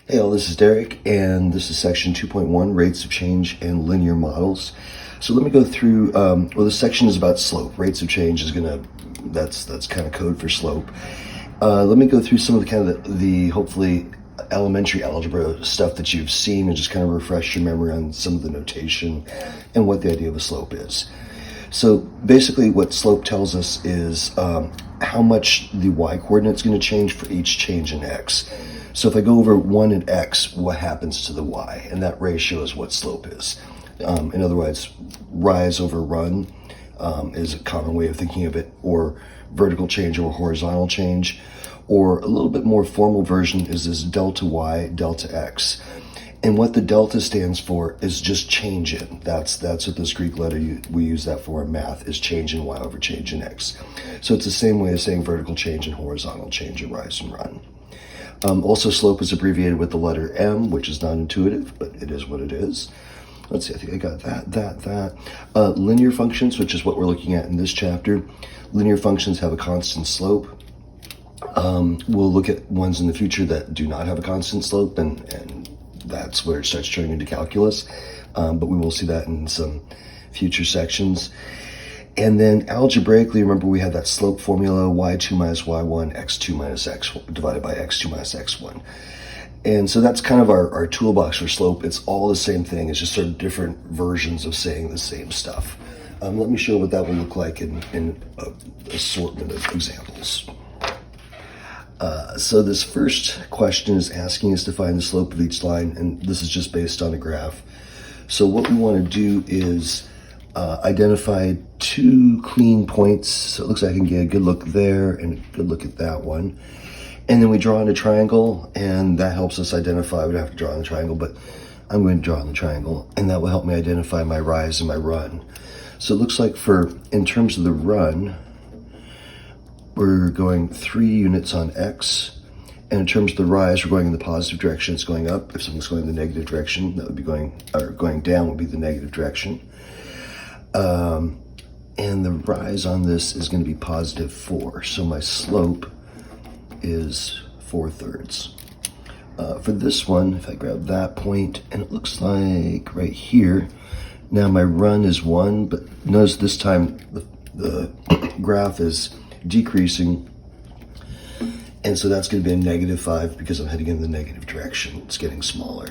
Hey all, this is Derek, and this is section 2.1, rates of change and linear models. So let me go through, well, this section is about slope. Rates of change is that's kind of code for slope. Let me go through some of the kind of the hopefully elementary algebra stuff that you've seen and just kind of refresh your memory on some of the notation and what the idea of a slope is. So basically what slope tells us is how much the y-coordinate is going to change for each change in x. So if I go over 1 in x, what happens to the y? And that ratio is what slope is. In other words, rise over run is a common way of thinking of it, or vertical change over horizontal change, or a little bit more formal version is this delta y, delta x. And what the delta stands for is just change in. That's what this Greek letter we use that for in math, is change in y over change in x. So it's the same way as saying vertical change and horizontal change in rise and run. Also, slope is abbreviated with the letter m, which is not intuitive, but it is what it is. Let's see, I think I got that. Linear functions, which is what we're looking at in this chapter. Linear functions have a constant slope. We'll look at ones in the future that do not have a constant slope, and that's where it starts turning into calculus. But we will see that in some future sections. And then algebraically, remember we had that slope formula, y2 minus y1, x2 minus x divided by x2 minus x1. And so that's kind of our toolbox for slope. It's all the same thing. It's just sort of different versions of saying the same stuff. Let me show what that will look like in an assortment of examples. So this first question is asking us to find the slope of each line, and this is just based on a graph. So what we want to do is identify two clean points. So it looks like I can get a good look there and a good look at that one. And then we draw in a triangle, and that helps us identify. We don't have to draw in the triangle, but I'm going to draw in the triangle, and that will help me identify my rise and my run. So it looks like in terms of the run, we're going 3 units on x. And in terms of the rise, we're going in the positive direction. It's going up. If something's going in the negative direction, that would be going down would be the negative direction. And the rise on this is going to be positive 4. So my slope is 4/3. For this one, if I grab that point, and it looks like right here, now my run is 1, but notice this time the graph is decreasing. And so that's going to be a -5 because I'm heading in the negative direction. It's getting smaller.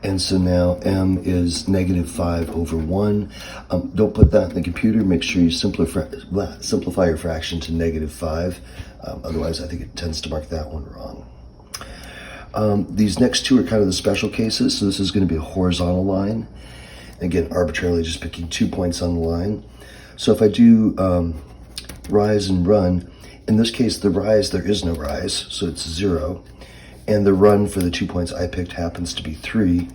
And so now m is -5 over 1. Don't put that in the computer. Make sure you simplify your fraction to -5. Otherwise, I think it tends to mark that one wrong. These next two are kind of the special cases. So this is going to be a horizontal line. Again, arbitrarily just picking 2 points on the line. So if I do rise and run, in this case, the rise, there is no rise, so it's 0. And the run for the 2 points I picked happens to be 3,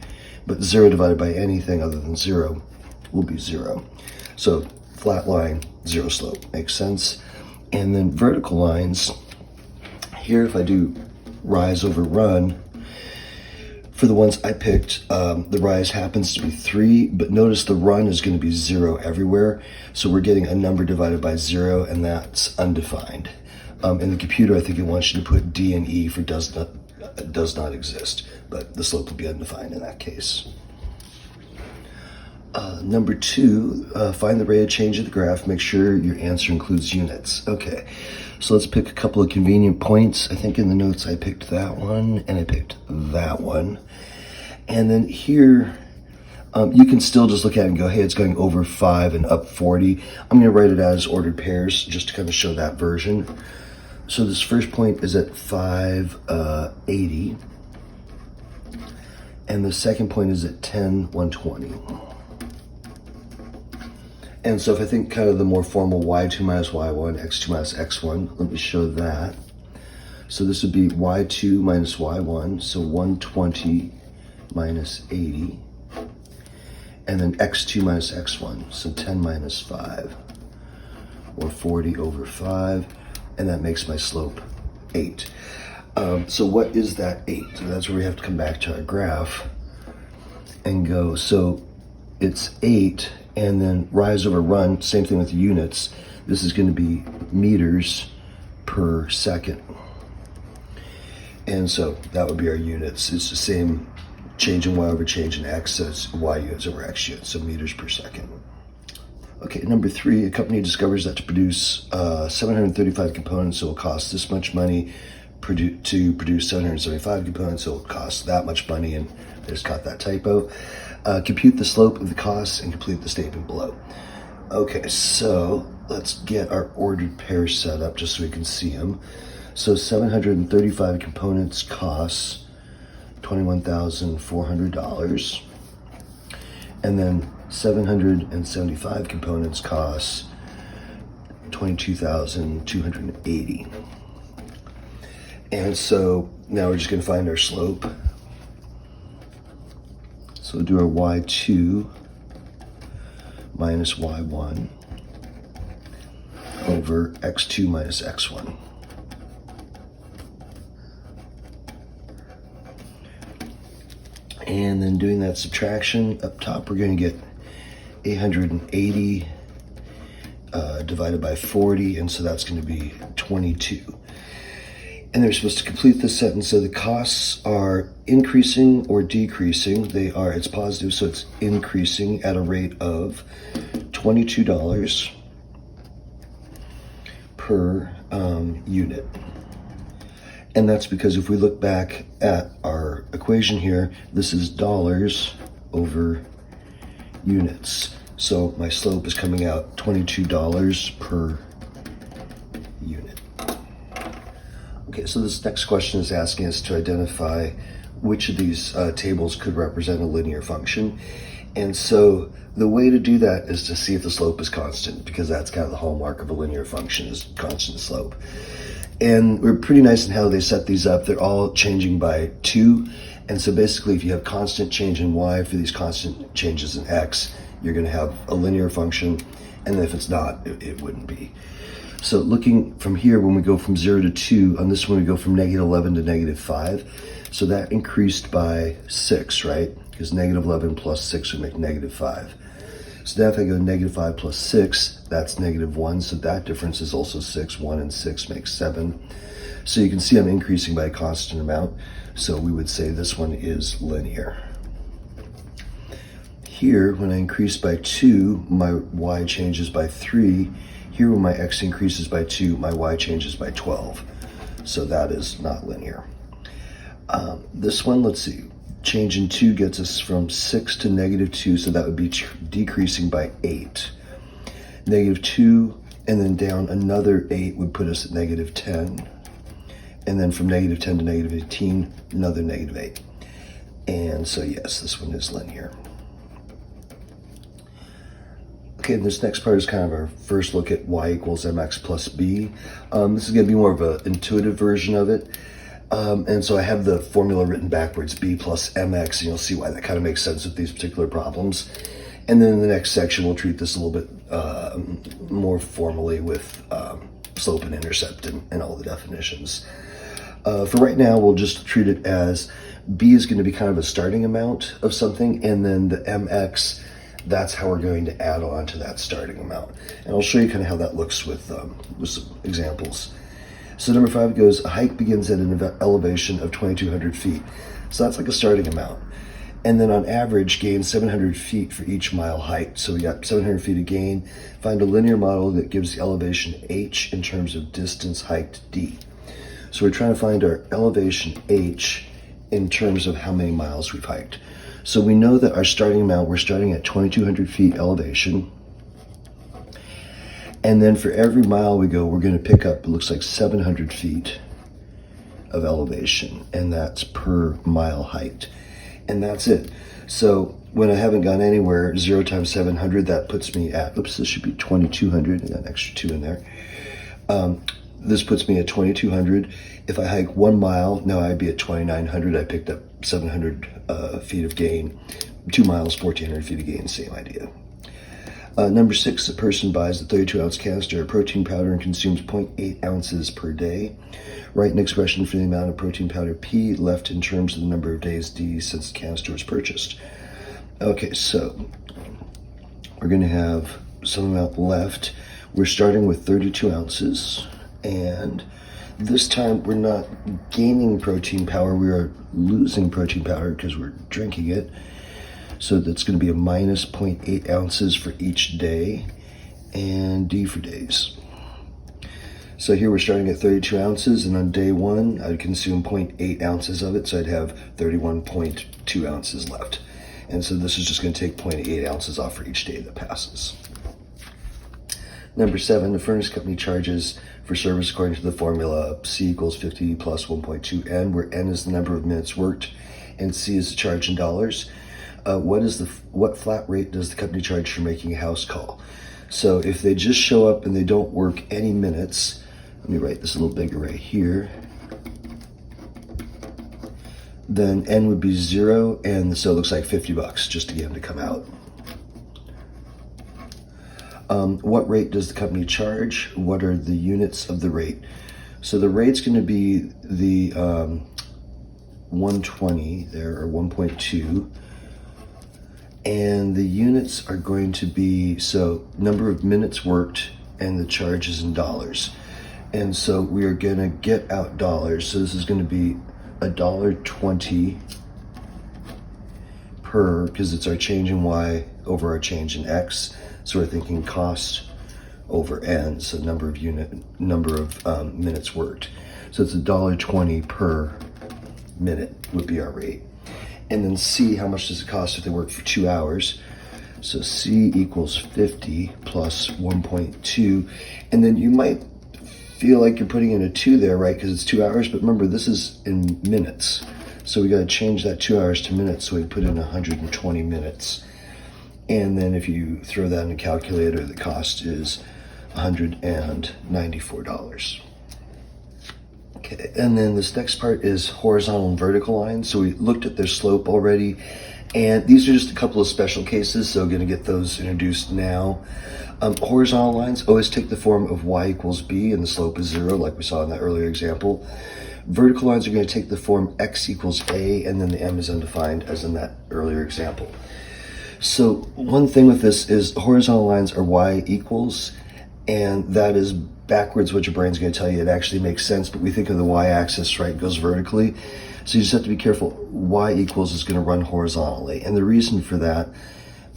but 0 divided by anything other than 0 will be 0. So flat line, 0 slope, makes sense. And then vertical lines, here if I do rise over run, for the ones I picked, the rise happens to be 3, but notice the run is going to be 0 everywhere. So we're getting a number divided by 0, and that's undefined. In the computer, I think it wants you to put D and E for does not exist, but the slope will be undefined in that case. Number 2, find the rate of change of the graph. Make sure your answer includes units. Okay, so let's pick a couple of convenient points. I think in the notes I picked that one, and I picked that one. And then here, you can still just look at it and go, hey, it's going over 5 and up 40. I'm going to write it out as ordered pairs just to kind of show that version. So this first point is at 580, and the second point is at 10,120. And so if I think kind of the more formal y2 minus y1, x2 minus x1, let me show that. So this would be y2 minus y1, so 120 minus 80. And then x2 minus x1, so 10 minus 5, or 40 over 5. And that makes my slope 8. So what is that 8? So that's where we have to come back to our graph and go, so it's 8, and then rise over run, same thing with units. This is going to be meters per second. And so that would be our units. It's the same change in y over change in x, so it's y units over x units, so meters per second. Okay, number 3, a company discovers that to produce 735 components, it will cost this much money. To produce 775 components, it will cost that much money, and they just caught that typo. Compute the slope of the costs and complete the statement below. Okay, so let's get our ordered pairs set up just so we can see them. So 735 components costs $21,400, and then 775 components costs $22,280. And so now we're just going to find our slope. So we'll do our y2 minus y1 over x2 minus x1. And then doing that subtraction, up top we're going to get 880 divided by 40, and so that's going to be 22. And they're supposed to complete this sentence. So the costs are increasing or decreasing. It's positive, so it's increasing at a rate of $22 per unit. And that's because if we look back at our equation here, this is dollars over units. So my slope is coming out $22 per unit. Okay, so this next question is asking us to identify which of these tables could represent a linear function. And so the way to do that is to see if the slope is constant, because that's kind of the hallmark of a linear function, is constant slope. And we're pretty nice in how they set these up. They're all changing by 2. And so basically, if you have constant change in y for these constant changes in x, you're going to have a linear function. And if it's not, it wouldn't be. So looking from here, when we go from 0 to 2, on this one we go from -11 to -5. So that increased by 6, right? Because -11 plus 6 would make -5. So now if I go -5 plus 6, that's -1. So that difference is also 6. 1 and 6 makes 7. So you can see I'm increasing by a constant amount. So we would say this one is linear. Here, when I increase by 2, my y changes by 3. Here, when my x increases by 2, my y changes by 12. So that is not linear. This one, let's see. Change in 2 gets us from 6 to -2, so that would be decreasing by 8. -2, and then down another 8 would put us at -10. And then from -10 to -18, another -8. And so yes, this one is linear. Okay, this next part is kind of our first look at y equals mx plus b. This is going to be more of an intuitive version of it. And so I have the formula written backwards, b plus mx, and you'll see why that kind of makes sense with these particular problems. And then in the next section, we'll treat this a little bit more formally with slope and intercept and all the definitions. For right now, we'll just treat it as b is going to be kind of a starting amount of something, and then the mx, that's how we're going to add on to that starting amount. And I'll show you kind of how that looks with some examples. So number 5 goes, a hike begins at an elevation of 2,200 feet. So that's like a starting amount. And then on average, gain 700 feet for each mile hiked. So we got 700 feet of gain. Find a linear model that gives the elevation h in terms of distance hiked d. So we're trying to find our elevation h in terms of how many miles we've hiked. So we know that our starting amount, we're starting at 2,200 feet elevation. And then for every mile we go, we're going to pick up, it looks like 700 feet of elevation, and that's per mile hiked. And that's it. So when I haven't gone anywhere, 0 times 700, that puts me at, oops, this should be 2,200, I got an extra 2 in there. This puts me at 2,200. If I hike 1 mile, now I'd be at 2,900. I picked up 700 feet of gain. 2 miles, 1,400 feet of gain, same idea. Number 6, a person buys a 32-ounce canister of protein powder and consumes 0.8 ounces per day. Write an expression for the amount of protein powder P left in terms of the number of days D since the canister was purchased. Okay, so we're going to have some amount left. We're starting with 32 ounces, and this time we're not gaining protein power, we are losing protein power because we're drinking it. So that's going to be a minus 0.8 ounces for each day, and D for days. So here we're starting at 32 ounces, and on day one, I'd consume 0.8 ounces of it, so I'd have 31.2 ounces left. And so this is just going to take 0.8 ounces off for each day that passes. Number 7, the furnace company charges for service according to the formula C equals 50 plus 1.2 N, where N is the number of minutes worked and C is the charge in dollars. What flat rate does the company charge for making a house call? So if they just show up and they don't work any minutes, let me write this a little bigger right here, then N would be 0, and so it looks like $50 just to get them to come out. What rate does the company charge? What are the units of the rate? So the rate's going to be the 120 there, or 1.2. And the units are going to be, so number of minutes worked, and the charge is in dollars. And so we are going to get out dollars. So this is going to be $1.20 per, because it's our change in Y over our change in X. So we're thinking cost over N, so number of minutes worked. So it's $1.20 per minute would be our rate. And then C, how much does it cost if they work for 2 hours? So C equals 50 plus 1.2. And then you might feel like you're putting in a 2 there, right? Because it's 2 hours, but remember this is in minutes. So we got to change that 2 hours to minutes, so we put in 120 minutes. And then if you throw that in a calculator, the cost is $194. Okay, and then this next part is horizontal and vertical lines. So we looked at their slope already, and these are just a couple of special cases, so I'm going to get those introduced now. Horizontal lines always take the form of Y equals B, and the slope is 0, like we saw in that earlier example. Vertical lines are going to take the form X equals A, and then the M is undefined, as in that earlier example. So one thing with this is horizontal lines are Y equals, and that is backwards what your brain's going to tell you. It actually makes sense, but we think of the Y-axis, right, goes vertically. So you just have to be careful. Y equals is going to run horizontally. And the reason for that,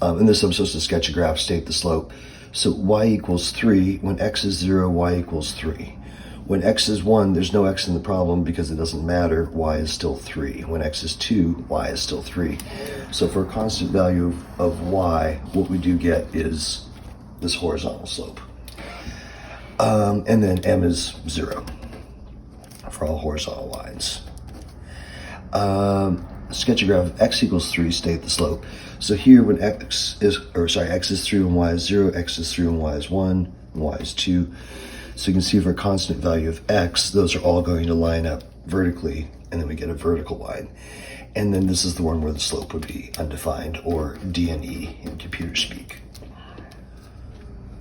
and this I'm supposed to sketch a graph, state the slope. So Y equals 3. When X is 0, Y equals 3. When X is 1, there's no X in the problem because it doesn't matter. Y is still 3. When X is 2, Y is still 3. So for a constant value of Y, what we do get is this horizontal slope. And then M is 0 for all horizontal lines. Sketch a graph of X equals 3, state the slope. So here when X is 3 and Y is 0, X is 3 and Y is 1, and Y is 2. So you can see for a constant value of X, those are all going to line up vertically, and then we get a vertical line. And then this is the one where the slope would be undefined, or D&E in computer speak.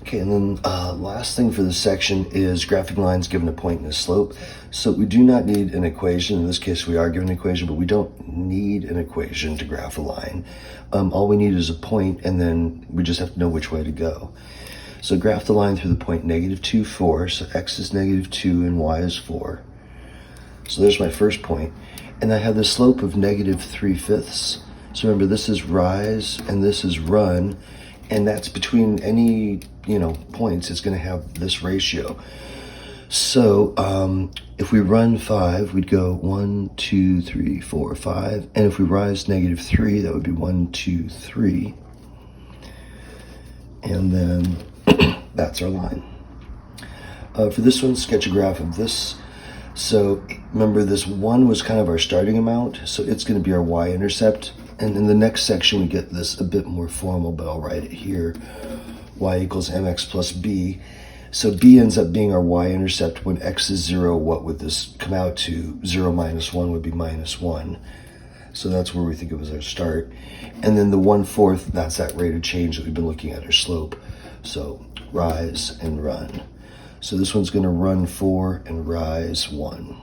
Okay, and then last thing for this section is graphing lines given a point and a slope. So we do not need an equation. In this case, we are given an equation, but we don't need an equation to graph a line. All we need is a point, and then we just have to know which way to go. So graph the line through the point -2, 4. So X is -2 and Y is 4. So there's my first point. And I have the slope of -3/5. So remember, this is rise and this is run. And that's between any, points, it's going to have this ratio. So if we run 5, we'd go 1, 2, 3, 4, 5. And if we rise -3, that would be 1, 2, 3. And then that's our line. For this one, sketch a graph of this. So remember, this 1 was kind of our starting amount, so it's going to be our y-intercept. And in the next section, we get this a bit more formal, but I'll write it here. Y equals mx plus b. So b ends up being our y-intercept. When x is 0, what would this come out to? 0 minus 1 would be -1. So that's where we think it was our start. And then the 1/4, that's that rate of change that we've been looking at, our slope. So rise and run. So this one's going to run 4 and rise 1.